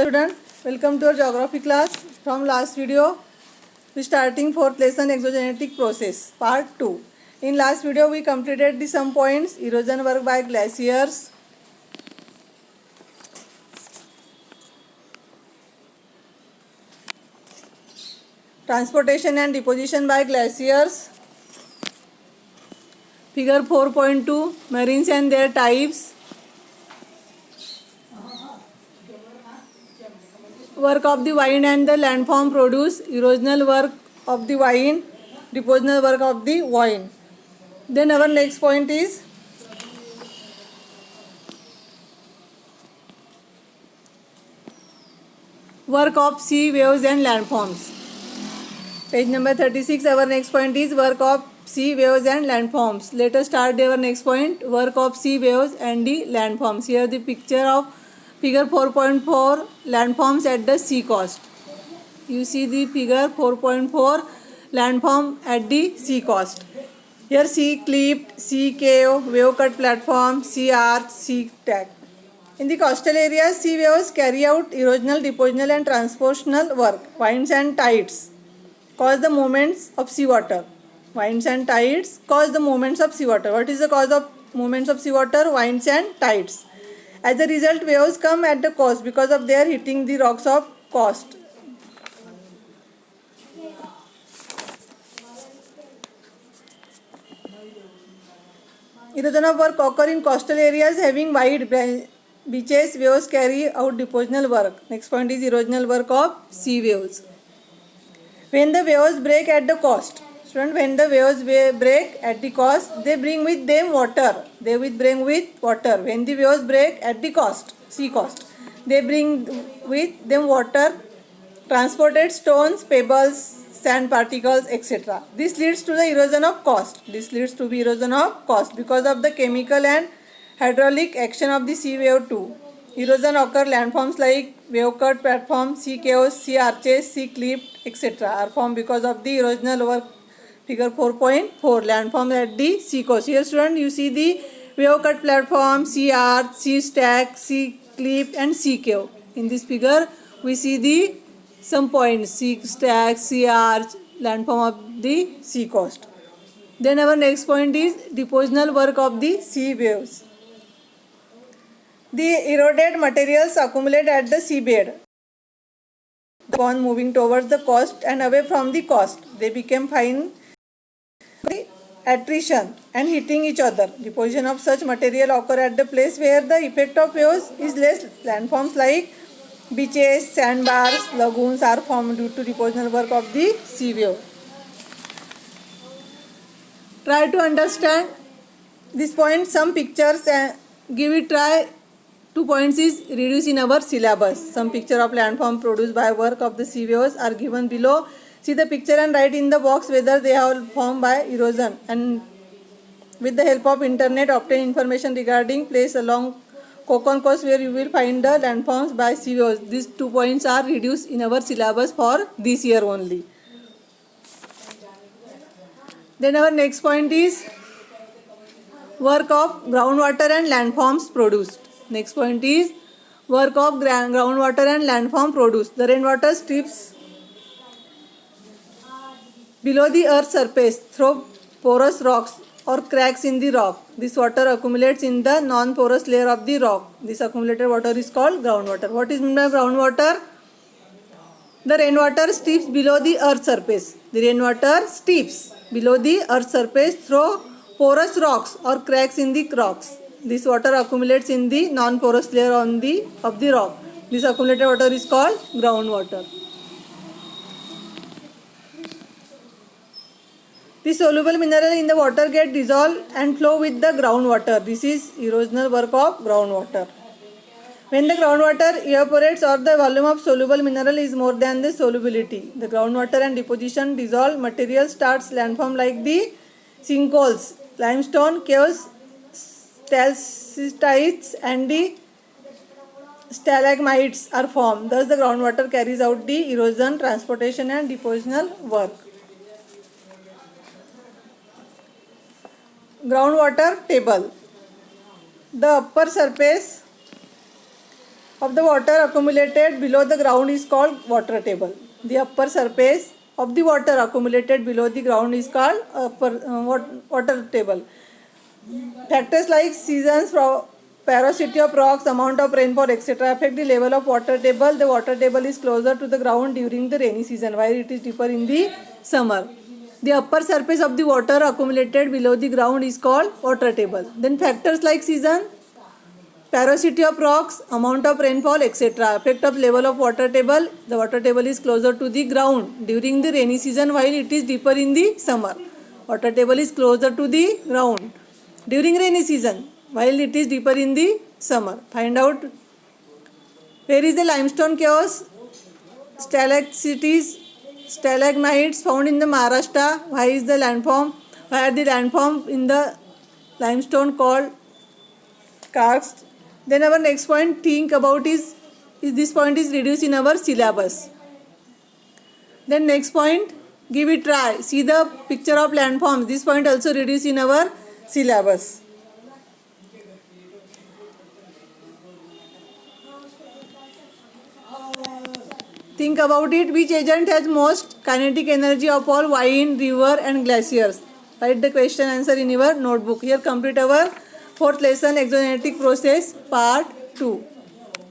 Hello student, welcome to our geography class. From last video, we starting fourth lesson exogenetic process part 2. In last video, we completed the some points erosion work by glaciers, transportation and deposition by glaciers, figure 4.2 marines and their types, work of the vine and the landform produce, erosional work of the vine, depositional work of the vine. Then our next point is work of sea waves and landforms. Page number 36. Our next point is work of sea waves and landforms. Let us start our next point, work of sea waves and the landforms. Here the picture of figure 4.4 landforms at the sea coast. You see the figure 4.4 landform at the sea coast. Here sea clipped, sea cave, wave cut platform, sea arch, sea tack. In the coastal areas, sea waves carry out erosional, depositional and transportational work. Winds and tides cause the movements of seawater. Winds and tides cause the movements of seawater. What is the cause of movements of seawater? Winds and tides. As a result, waves come at the coast because of their hitting the rocks of coast. Erosion of work occur in coastal areas having wide beaches. Waves carry out depositional work. Next point is erosional work of sea waves. When the waves break at the coast, when the waves break at the coast, they bring with them water. They will bring with water. When the waves break at the coast, sea coast, they bring with them water, transported stones, pebbles, sand particles, etc. This leads to the erosion of coast. This leads to the erosion of coast because of the chemical and hydraulic action of the sea wave too. Erosion occur landforms like wave cut platform, sea caves, sea arches, sea clipped, etc. are formed because of the erosional work. Figure 4.4 landform at the sea coast. Here student, you see the wave cut platform, sea arch, sea stack, sea clip and sea cave. In this figure, we see the some points, sea stack, sea arch, landform of the sea coast. Then our next point is depositional work of the sea waves. The eroded materials accumulate at the seabed. Upon moving towards the coast and away from the coast, they become fine attrition and hitting each other. Deposition of such material occur at the place where the effect of waves is less. Landforms like beaches, sandbars, lagoons are formed due to depositional work of the sea wave. Try to understand this point. Some pictures and give it try. 2 points is reduced in our syllabus. Some picture of landform produced by work of the sea waves are given below. See the picture and write in the box whether they are formed by erosion, and with the help of internet obtain information regarding place along Konkan coast where you will find the landforms by sea waves. These 2 points are reduced in our syllabus for this year only. Then our next point is work of groundwater and landforms produced. Next point is work of groundwater and landform produced. The rainwater strips below the earth's surface through porous rocks or cracks in the rock. This water accumulates in the non-porous layer of the rock. This accumulated water is called groundwater. What is meant by groundwater? The rainwater strips below the earth's surface. The rainwater strips below the earth's surface through porous rocks or cracks in the rocks. This water accumulates in the non-porous layer of the rock. This accumulated water is called groundwater. The soluble mineral in the water get dissolved and flow with the groundwater. This is erosional work of groundwater. When the groundwater evaporates or the volume of soluble mineral is more than the solubility, the groundwater and deposition dissolved material starts landform like the sinkholes, limestone caves, stalactites and the stalagmites are formed. Thus the groundwater carries out the erosion, transportation and depositional work. Groundwater table. The upper surface of the water accumulated below the ground is called water table. The upper surface of the water accumulated below the ground is called water table. Factors like seasons, porosity of rocks, amount of rainfall, etc. affect the level of water table. The water table is closer to the ground during the rainy season, while it is deeper in the summer. The upper surface of the water accumulated below the ground is called water table. Then factors like season, porosity of rocks, amount of rainfall, etc. affect of level of water table. The water table is closer to the ground during the rainy season, while it is deeper in the summer. Water table is closer to the ground during rainy season, while it is deeper in the summer. Find out where is the limestone caves, stalactites, stalagmites found in the Maharashtra. Why is the landform? Why are the landform in the limestone called karst? Then our next point think about is this point is reduced in our syllabus. Then next point, give it try. See the picture of landforms. This point also reduced in our syllabus. Think about it. Which agent has most kinetic energy of all? Wind, river and glaciers. Write the question answer in your notebook. Here complete our fourth lesson, exogenetic process part 2.